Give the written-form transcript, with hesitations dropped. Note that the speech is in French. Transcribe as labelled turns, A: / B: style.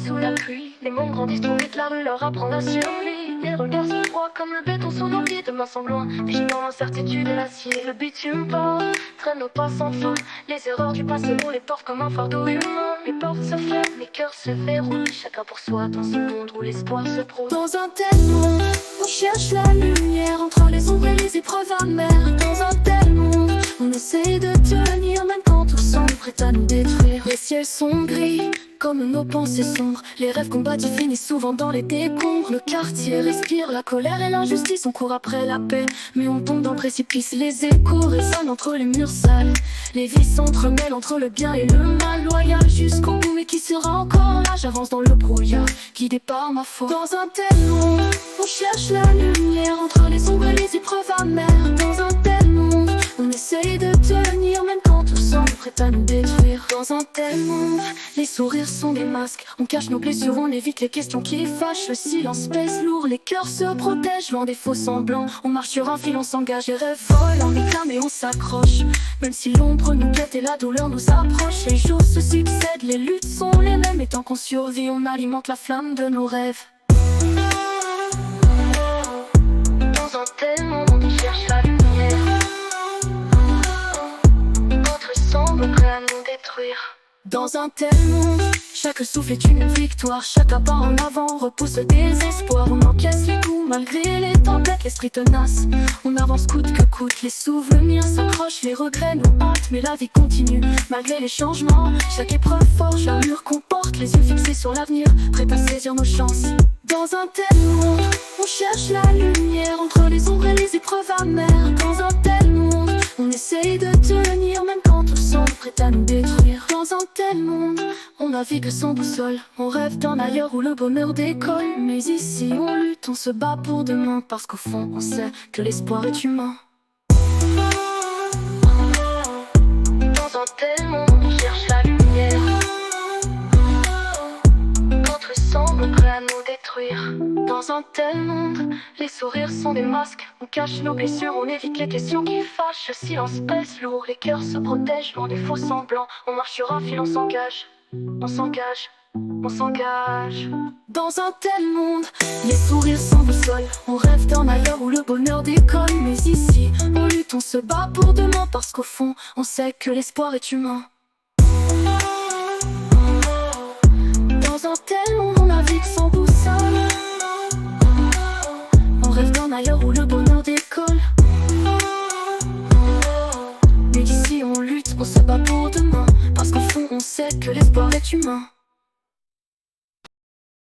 A: sous la pluie. Les mondes grandissent trop vite, la rue leur apprend la survie. Les regards sont froids comme le béton sous nos pieds. Demain semble loin, vigilant l'incertitude et l'acier. Le bitume part, traîne nos pas sans fin. Les erreurs du passé, on les porte comme un fardeau humain. Les portes se ferment, les cœurs se verrouillent. Chacun pour soi dans ce monde où l'espoir se prouve. Dans un tel monde, on cherche la lumière entre les ombres et les épreuves amères. Dans un tel monde, on essaye de tenir même quand tout semble prêt à nous détruire. Les ciels sont gris comme nos pensées sombres. Les rêves qu'on bâtit finissent souvent dans les décombres. Le quartier respire la colère et l'injustice. On court après la paix, mais on tombe dans le précipice. Les échos résonnent entre les murs sales. Les vies s'entremêlent entre le bien et le mal. Loyal jusqu'au bout, mais qui sera encore là? J'avance dans le brouillard, guidé par ma foi. Dans un tel monde, on cherche la lumière entre les ombres et les épreuves amères. Dans un tel monde, on essaye de tenir même quand tout semble prêt à nous détruire. Dans un tel monde, les sourires sont des masques. On cache nos blessures, on évite les questions qui fâchent. Le silence pèse lourd, les cœurs se protègent loin des faux semblants. On marche sur un fil, on s'engage. Les rêves volent en éclats, mais on s'accroche. Même si l'ombre nous guette et la douleur nous approche. Les jours se succèdent, les luttes sont les mêmes. Et tant qu'on survit, on alimente la flamme de nos rêves. Dans un tel monde, on cherche la lumière. Notre sang est prêt à nous détruire. Dans un tel monde, chaque souffle est une victoire. Chaque pas en avant repousse le désespoir. On encaisse les coups malgré les tempêtes. L'esprit tenace, on avance coûte que coûte. Les souvenirs s'accrochent, les regrets nous hantent. Mais la vie continue malgré les changements. Chaque épreuve forge l'armure qu'on porte. Les yeux fixés sur l'avenir, prêts à saisir nos chances. Dans un tel monde, on cherche la lumière entre les ombres et les épreuves amères. Dans un tel monde, on essaye de tenir même quand tout semble prêt à nous détruire. Dans un tel monde, on navigue sans boussole. On rêve d'un ailleurs où le bonheur décolle. Mais ici on lutte, on se bat pour demain. Parce qu'au fond on sait que l'espoir est humain. Dans un tel monde, on cherche la lumière. Notre sang est prêt à nous détruire. Dans un tel monde, les sourires sont des masques. On cache nos blessures, on évite les questions qui fâchent. Le silence pèse lourd, les cœurs se protègent loin des faux semblants. On marche sur un fil, on s'engage. On s'engage, on s'engage. Dans un tel monde, les sourires sans boussole. On rêve d'un ailleurs où le bonheur décolle. Mais ici, on lutte, on se bat pour demain. Parce qu'au fond, on sait que l'espoir est humain. Dans un tel monde, on navigue sans boussole. On rêve d'un ailleurs où le bonheur décolle. Mais ici, on lutte, on se bat pour demain. Parce qu'au fond, on sait que l'espoir est humain.